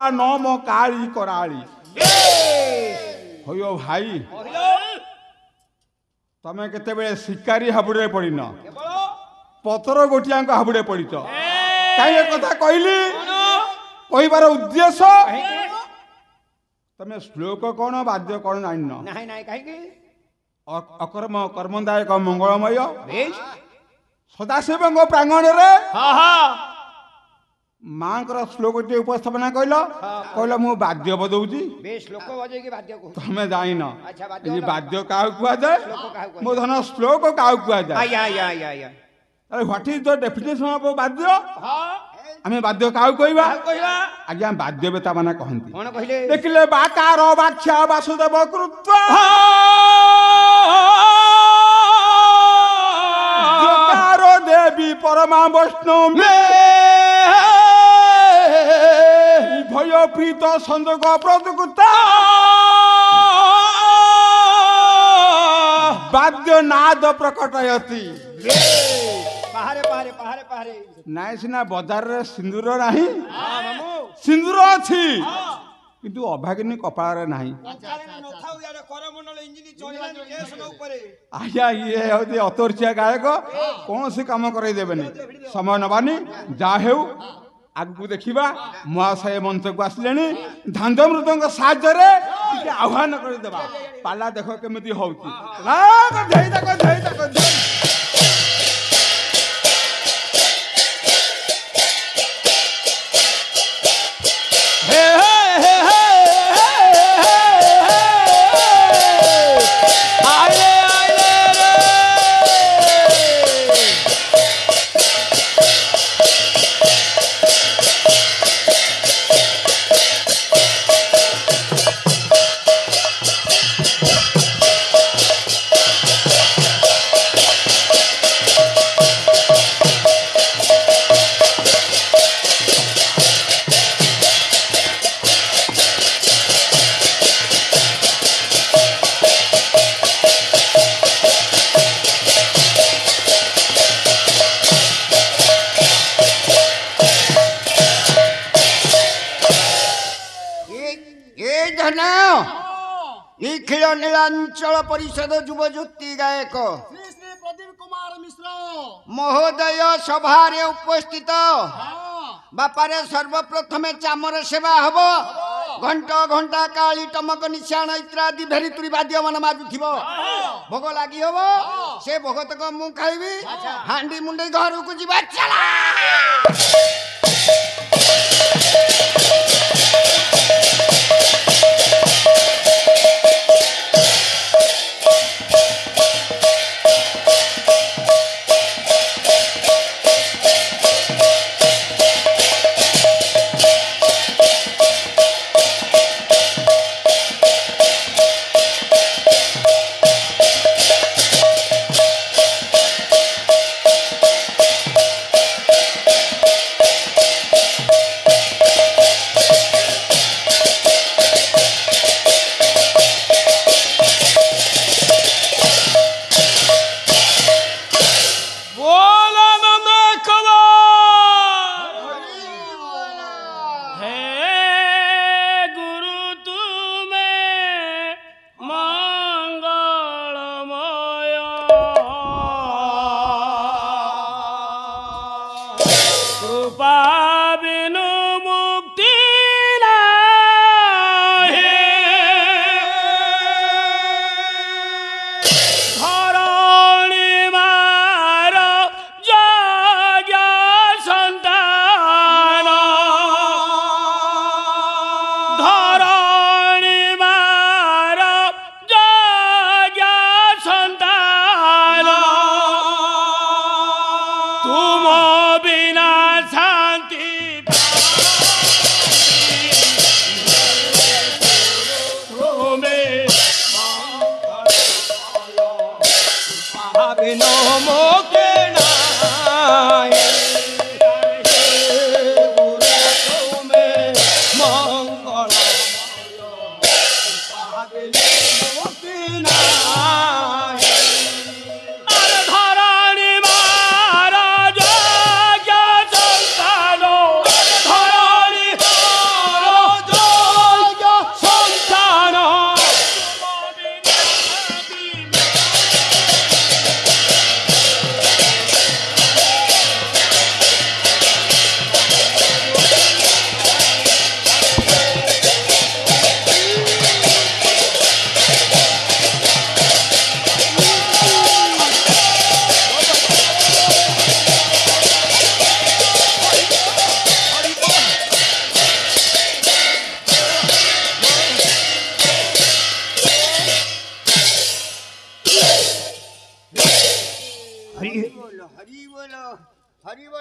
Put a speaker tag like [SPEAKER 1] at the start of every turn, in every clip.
[SPEAKER 1] नम काली कराली हो भाई तमे केते बेले शिकारी हाबुड़े पड़िन पतर गोटिया हाबुड़े पड़िच कहीं कथा कहली कहबार उद्देश्य तमे श्लोक कौन वाद्य कौन जान अकर्म कर्मदायक मंगलमय सदाशिव प्रांगण माँ श्लोक उपस्थापना कहल मु वाद्य बजाऊँगी तमें जाइन वाद्य क्या कहुए मो धन श्लोक क्या कहुए what is the definition of वाद्य आम वाद्य क्या कहवा आज्ञा वाद्य बेता मैंने कहती देखिले बाकार बाख्या वासुदेव कृत्वा देवी परमा वैष्णव भय प्रीत संजोग प्रदुता वाद्य नाद प्रकटयति नाई सीना बजार रे सिंदूर नाही सिंदूर अच्छी किंतु अभागिनी कपाल नाही आज्ञा ये हूँ अतोर्चिया गायक कौन सी कम करदेनि समय नबानी जा आगू देखा महाशय मंच को आसिले धांध मृदंग साहाय्य आह्वान करदेबा पाला देख केमी हूँ
[SPEAKER 2] निखिल नीलांचल परिषद युवज्योति गायक
[SPEAKER 3] श्री श्री प्रदीप कुमार मिश्र
[SPEAKER 2] महोदय सभारे उपस्थित बापारे सर्वप्रथमे चामर सेवा हब घंटा घंटा काली टमक निशाण इत्यादि भेरी तुरी वाद्य मन बाजुथिब भोग लागी हब से भोग तक मु खाइबी हांडी मुंडे घर को जीवा चला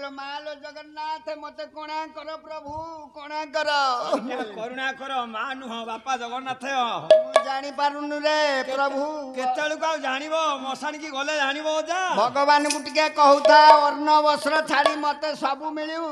[SPEAKER 2] बोलो मालो जगन्नाथ मते कोणा करो प्रभु कोणा करो
[SPEAKER 4] करुणा करो मा नुह बापा जगन्नाथ
[SPEAKER 2] जानी पारुनु रे प्रभु
[SPEAKER 4] केतळु का जानिबो मसाणी की गले जानिबो जा
[SPEAKER 2] भगवान को टिके कहूता अर्ण वस्त्र छाड़ी मते सबु मिलिउ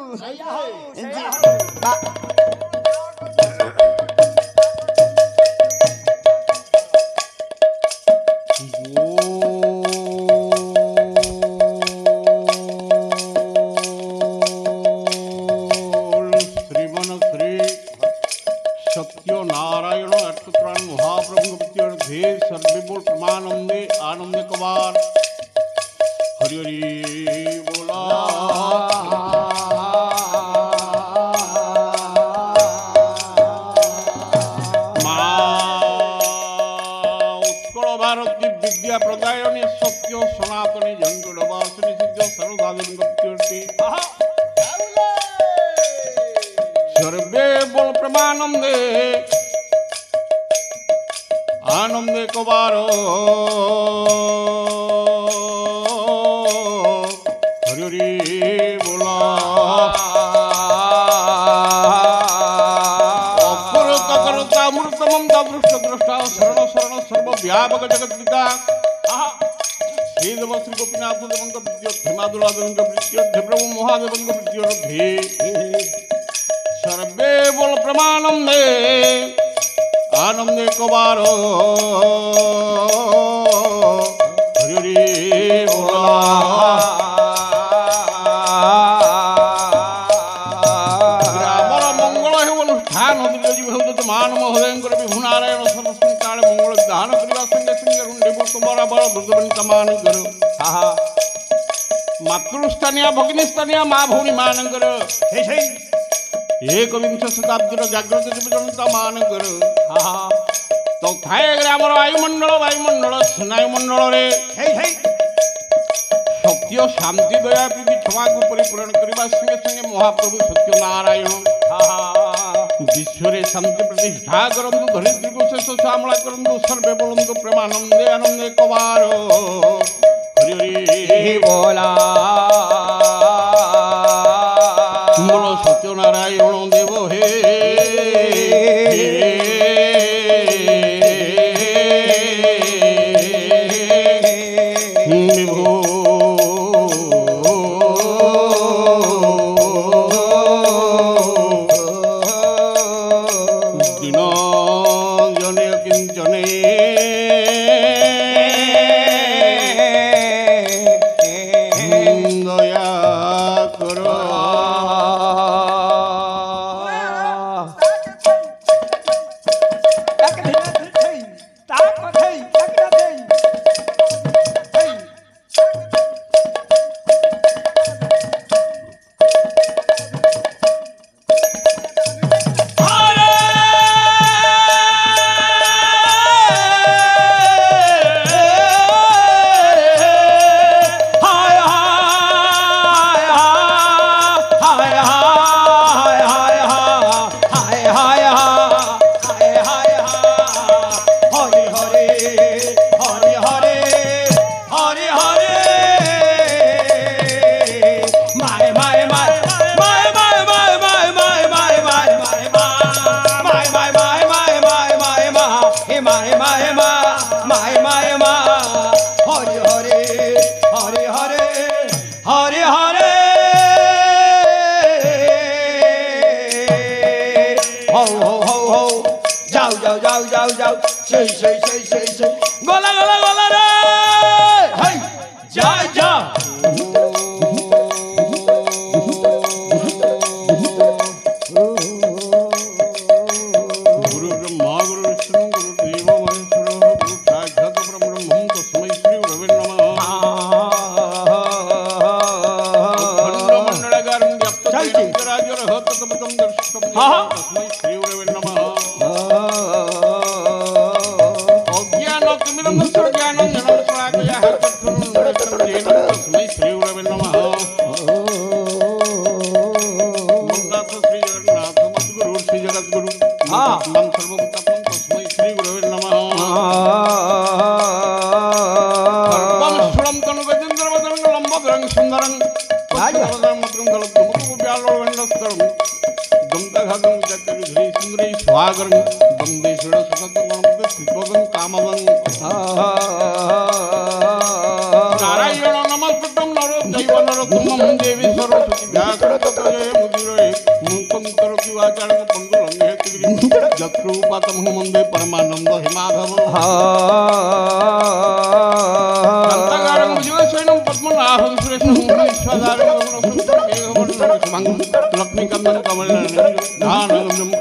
[SPEAKER 5] नारायण अर्थपुराण महाप्रभु धे सर्वे बोल प्रमानंदे आनंदे कबार हरि हरि बोला उत्कल भारती विद्या प्रदायनी सत्य सनातनी झंडवासिनी सिद्ध सर्वसाधन सर्वे बोल प्रमानंदे आनंदे कबारो हरि हरि बोला अकरता करता अमृतमं दृष्ट दृष्टा शरण शरण सर्व व्यापक जगद्विता श्रीदेव श्री गोपीनाथ देवंग विद्योत हिमादुला देवंग विद्योत प्रभु महादेवंग विद्योत धे सर्वे बोल प्रमानंदे आनंदे कबारो हरि हरि बोला ग्रामर मंगल हेउ अनुष्ठान दिलजीव हेउ मान महोदयंकर विभु नारायण सर्वस्व काले मंगल दान करवा संगे संगे रुंडे तुम्हारा बड़ बुद्धवन कमान करो मातृस्थानीय भगिनीस्थानीय माँ भौणी मानकर एक विंश शताब्दी जागृत जीव जनता मानकर तथा ग्रामर वायुमंडल स्नायुमंडल शक्ति और शांति दया प्रीति क्षमा को परिपूर्ण करने संगे संगे महाप्रभु सत्यनारायण विश्व शांति प्रतिष्ठा करंतु धरित्री को शेष श्यामला करंतु सर्वे बोलंतु प्रेमानंदे आनंदे कबारो हरि हरि बोला बोलो सत्यनारायण देव हे विभो दिन जने किंचने दया करो गोला गोला गोला रे हाय जा जा गुरु ब्रह्मा गुरु विष्णु गुरु देव महेश्वर गुरु साक्षात् परब्रह्म तस्मै श्री गुरवे नमः खंडमंडलकारं व्याप्त राजरह ततपदं दर्शितं तस्मै श्री गुरवे नमः तस्मै श्री गुरवे नमः मुक्ताथ श्री जगन्नाथ मद्गुरु श्री जगद्गुरु सर्वभूतात्मं तस्मै श्री गुरवे नमः सर्वं स्थूलं तनु गजेन्द्रवदनं लम्बोदरं सुन्दरं स्वागरं वन्दे षडशतगणपति श्रीपदं कामदं नारायण नमस्कृतं नरोत्तैव नरोत्तमं देवी सरस्वती व्याकरणतये मुदिरे मुक्तं करोति वाचालं पङ्गुलं हेतुगिरिं जत्रूपातं वन्दे परमानन्द हिमाधवं कान्ताकारं भुजगशयनं पद्मनाभं सुरेशं विश्वधारं लक्ष्मीकान्तं कमलनयनं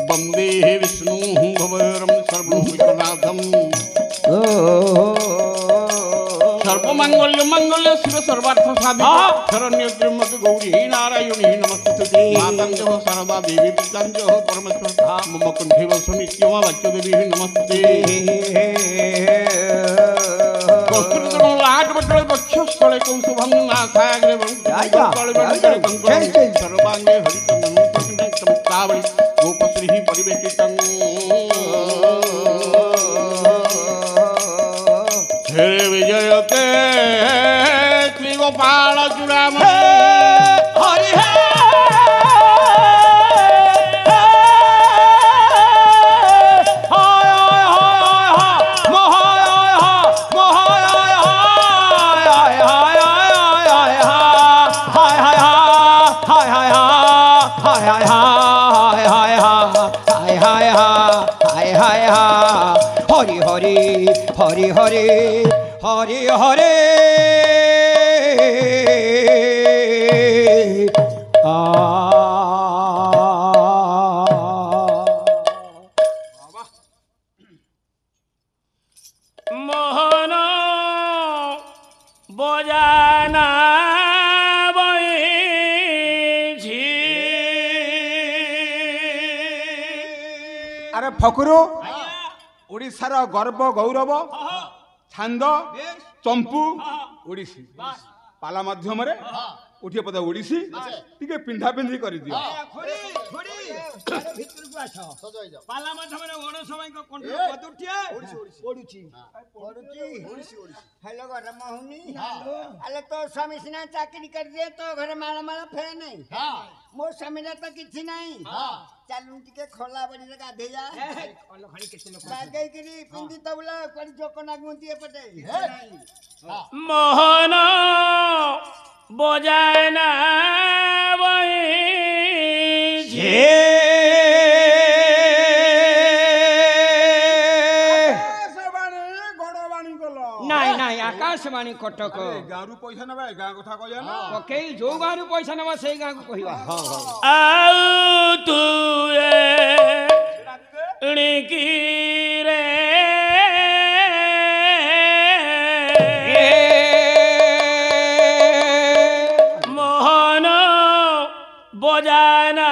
[SPEAKER 5] वन्दे विष्णुं भवरं सर्वलोकनाथं सर्वमंगल्य मंगल्य शिव सर्वार्थ साधिका शरण्य त्र्यंबक गौरी नारायणी नमस्ते मातंग शारदा देवी पितांग परमेश्वर मम कंठे वसनित्यम वाच्य देवी नमस्ते कस्तुरतन लाट बटल बक्षस्थले कौसुभं नाथाग्रे सर्वांगे हरिचंदन प्रकटं कावली गोपश्री परिवेटितं हे विजयते श्री गोपाल चूड़ाम हरि हे
[SPEAKER 2] हरि हरि हरि हरि
[SPEAKER 6] मोहन बजाना
[SPEAKER 1] अरे फकुरु ओडिशार गर्व गौरव छांद चंपू ओडिसी पाला माध्यम रे उठिए पदा ओडिसी टिके पिंधा पिंधी कर दियो
[SPEAKER 4] पाला माध्यमरे ओण समय को कंठ पदुठिए
[SPEAKER 2] ओडुची हेलो घर महुनी अले तो स्वामी सिना चाकरी कर दे तो घर माला माला फेरे नहीं मो स्वामी ने तो किछि नहीं चालू टिके खोला बड़ी रे गाधे जा बागै करी पिंदी तबला कोडी जोको नागुंती एपटे
[SPEAKER 6] मोहन बजाना नाई नाई आकाशवाणी कटक
[SPEAKER 1] गारू पैसा नबा गाँ कथा कहया ना
[SPEAKER 6] पकई जो गारू पैसा नबा सेई गाँ को कहिबा
[SPEAKER 1] हां हां
[SPEAKER 6] आउ तू रे रे मोहन बजाना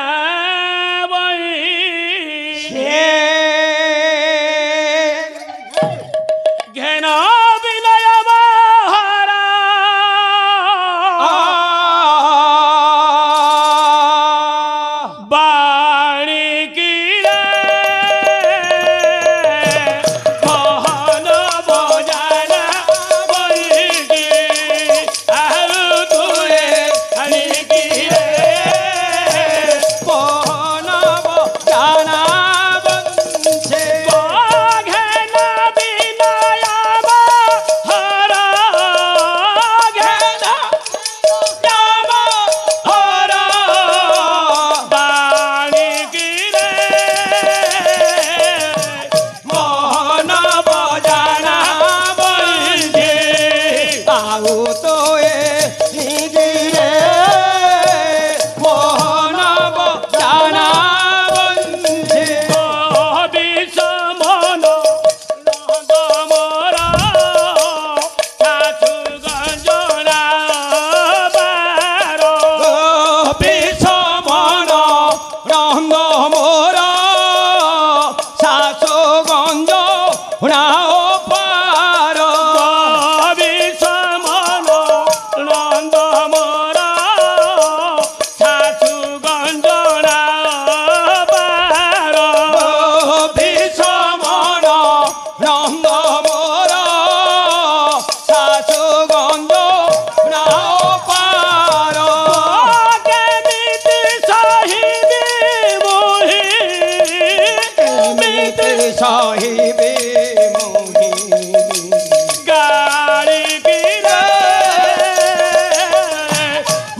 [SPEAKER 2] କହିବି ମୁହିଁ
[SPEAKER 6] ଗାଳି କିରେ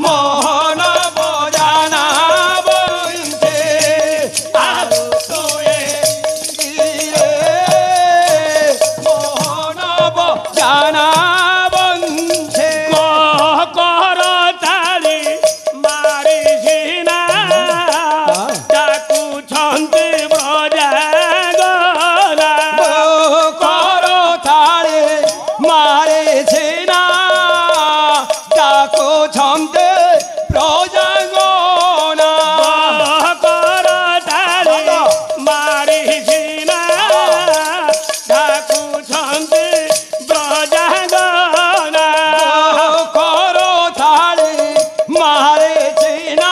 [SPEAKER 2] ମୋହନ ବଜାନା ବଞ୍ଚେ ଆଉ ତୁଏ ଗିରେ ମୋହନ ବଜାନା ବଞ୍ଚେ
[SPEAKER 6] କର ତାଳି ମାରି ସିନା ଡାକୁଛନ୍ତି ବ୍ରଜାଗନା
[SPEAKER 2] କର ଥାଳେ ମାରେ ଛେନା ଡାକୁଛନ୍ତି ପ୍ରଜାଗନା
[SPEAKER 6] କର ତାଳି ମାରି ସିନା ଡାକୁଛନ୍ତି ବ୍ରଜାଗନା
[SPEAKER 2] କର ଥାଳେ ମାରେ ଛେନା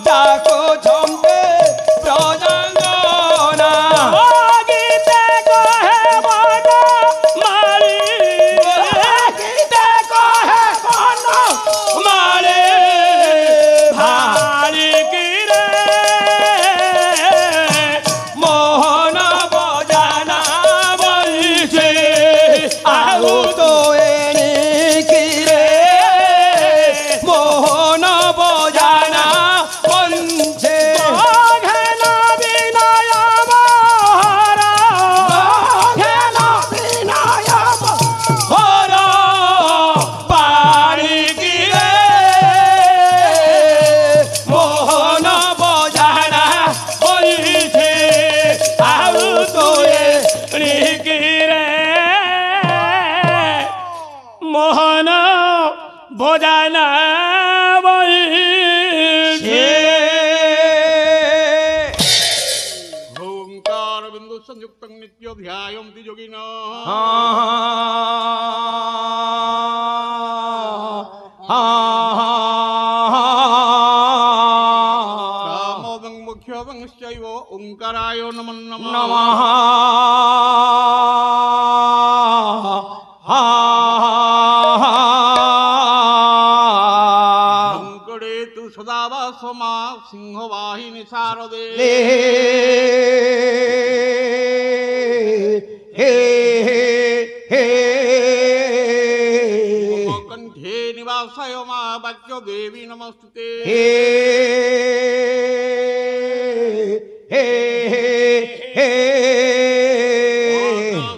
[SPEAKER 2] ଡାକୁଛନ୍ତି ପ୍ରଜାଗନା
[SPEAKER 6] ଗୀତେ କହେ ମନ ମାଳି
[SPEAKER 2] ଗୀତେ କହେ ମନ
[SPEAKER 6] ମାଳେ ଭାଳି କିରେ
[SPEAKER 2] ମୋହନ ବଜାନା ବଇছে ଆଉ ତ ଏଣିକିରେ ମୋହନ ବଜାନା ବଞ୍ଚେ
[SPEAKER 6] ଘନ ବିନୟ ମହର
[SPEAKER 2] ଘେନ ବିନୟ ହର
[SPEAKER 6] ପାଣିକିରେ
[SPEAKER 2] ମୋହନ ବଜାନା
[SPEAKER 6] ବଇছে ଆଉ ତୋଏ ଣିକିରେ ମୋହନ ଭୋଜନା ବଇছে
[SPEAKER 5] ओंकार बिंदु संयुक्त नित्य ध्यायन्ति योगिनो कामोदं मुख्योदंश्चैव ओंकाराय नमो नमः
[SPEAKER 2] नमः
[SPEAKER 5] शङ्करे तु सदा वासमा सिंहवाहिनी शारदे कंठे निवासाय मा वाक्य देवी नमस्तुते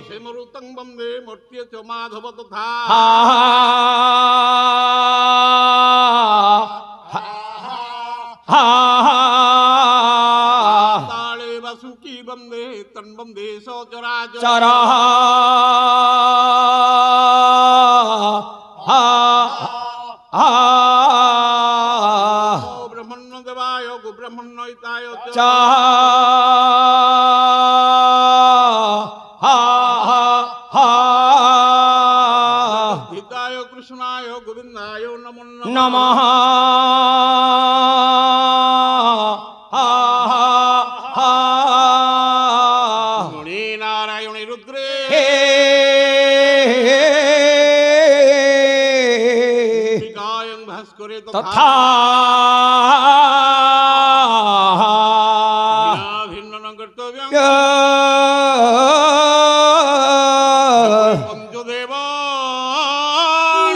[SPEAKER 5] सेमरुतं वन्दे मर्त्य च माधव तथा ताळे वासुकी वन्दे तन् वन्दे सचराचर
[SPEAKER 2] चरा
[SPEAKER 5] ब्रह्मण्य देवाय गो ब्रह्मण्यताय च हिताय कृष्णाय गोविन्दाय नमो
[SPEAKER 2] नमः
[SPEAKER 5] मुनि नारायण रुद्रे कायं भास्करे
[SPEAKER 2] तथा
[SPEAKER 5] भिन्न कर्तव्यं
[SPEAKER 2] य
[SPEAKER 5] पंचदेव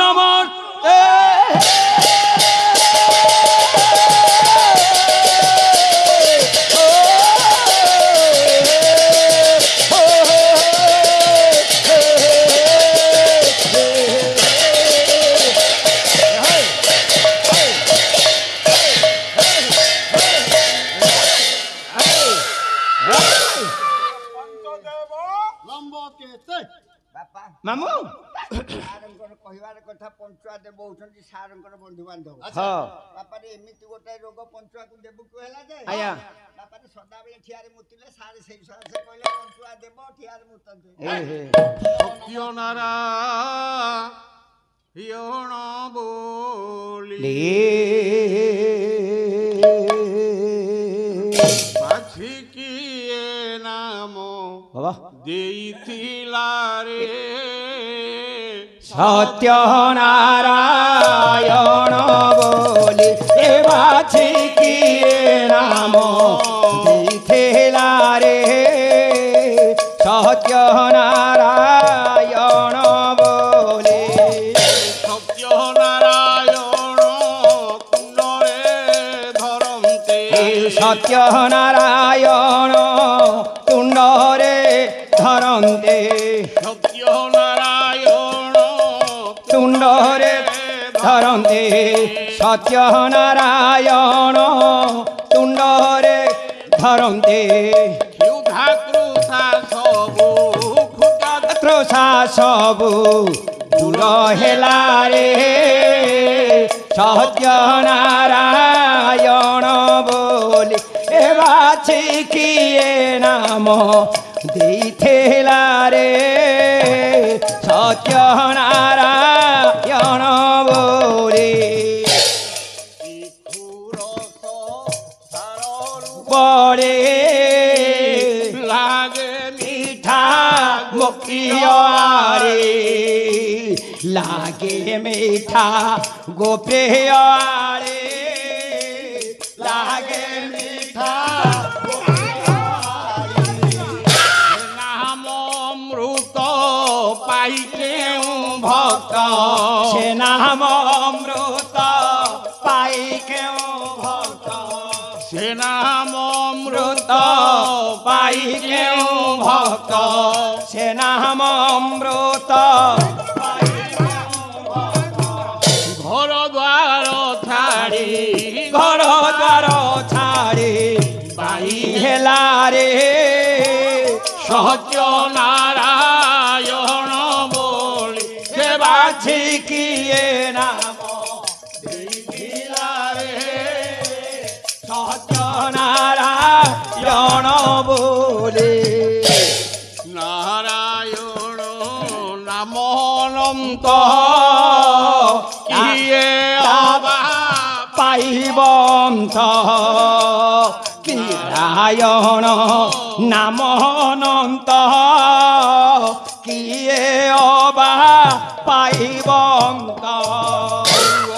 [SPEAKER 2] नमस्ते
[SPEAKER 3] ବାପା
[SPEAKER 2] ମାମୁଁ
[SPEAKER 3] ସାରଙ୍କର କହିବାର କଥା ପଞ୍ଚୁଆ ଦେବ ହଉଛନ୍ତି ସାରଙ୍କର ବନ୍ଧୁବାନ୍ଧବ ବାପାରେ ଏମିତି ଗୋଟେ ରୋଗ ପଞ୍ଚୁଆକୁ ଦେବକୁ ହେଲା ଯେ
[SPEAKER 2] ଆଜ୍ଞା
[SPEAKER 3] ବାପାରେ ସଦାବେଳେ ଠିଆରେ ମୁତିଲେ ସାର ସେଇ ସକାଶେ କହିଲେ ପଞ୍ଚୁଆ ଦେବ ଠିଆରେ ମୁତନ୍ତି
[SPEAKER 5] ସତ୍ୟ ନାରାୟଣ ବୋଲି ବାଛି କିଏ ନାମ
[SPEAKER 2] ବାବା
[SPEAKER 5] ଦେଇଥିଲା ରେ
[SPEAKER 2] सत्य नारायण बोली ए बाछी किए नाम दिखेला रे
[SPEAKER 6] ସତ୍ୟନାରାୟଣ ତୁଣ୍ଡରେ ଧରନ୍ତେ
[SPEAKER 5] ସତ୍ୟ ନାରାୟଣ
[SPEAKER 6] ତୁଣ୍ଡରେ ଧରନ୍ତେ ସତ୍ୟନାରାୟଣ ତୁଣ୍ଡରେ ଧରନ୍ତେ
[SPEAKER 5] କ୍ଷୁଧା କୃଷା ସବୁ
[SPEAKER 6] ତୃଷା ସବୁ ଦୂର ହେଲା ରେ ସତ୍ୟନାରାୟଣ ବୋଲି ଏ ବାଛି କିଏ ନାମ ଦେଇଥିଲା ରେ ସତ୍ୟନାରାୟଣ ବୋଲି বড়ে
[SPEAKER 5] লাগে
[SPEAKER 6] মিঠা গোপ্রিয়ারে লাগে মিঠা গোপ্রিয়ারে লাগে মিঠা
[SPEAKER 5] নাম অমৃত পাই কেউ ভক্ত
[SPEAKER 6] সে নাম অমৃত পাই কেউ ভক্ত
[SPEAKER 5] সে নাম অমৃত
[SPEAKER 6] পাই কেউ ভক্ত সে নাম অমৃত
[SPEAKER 5] ঘর দ্বার ছাড়ি
[SPEAKER 6] ঘর দ্বার ছাড়ি পাই হেলা রে
[SPEAKER 5] সত্য নারায়ণ বলি
[SPEAKER 6] সে বাছি কিয়ে নাম সত্যনারায়ণ বলে
[SPEAKER 5] নারায়ণ নাম অনন্ত কিয়ে অবা
[SPEAKER 6] পাইবন্ত নারায়ণ নাম অনন্ত কিয়ে অবা পাইবন্ত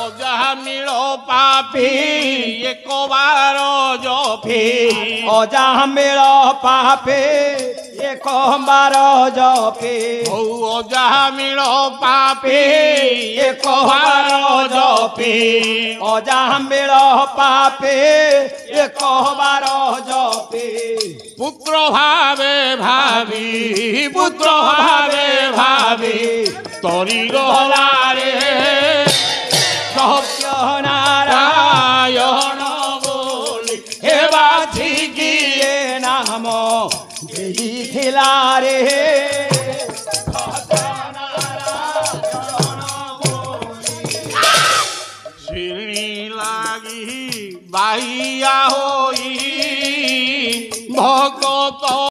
[SPEAKER 5] অজামিল পাপি একবার জপি
[SPEAKER 6] অজামিল পাপে একবার জপে
[SPEAKER 5] অজামিল পাপি
[SPEAKER 6] একবার জপে অজামিল পাপে একবার জপে
[SPEAKER 5] পুত্র ভাবে ভাবি পুত্র ভাবে ভাবি তরি গলারে
[SPEAKER 6] সত্যনারায়ণ বলি হে বাছি গিয়ে নাম ଦେଇଥିଲା রে
[SPEAKER 5] শ্রী লাগি বাইয়া হই ভগত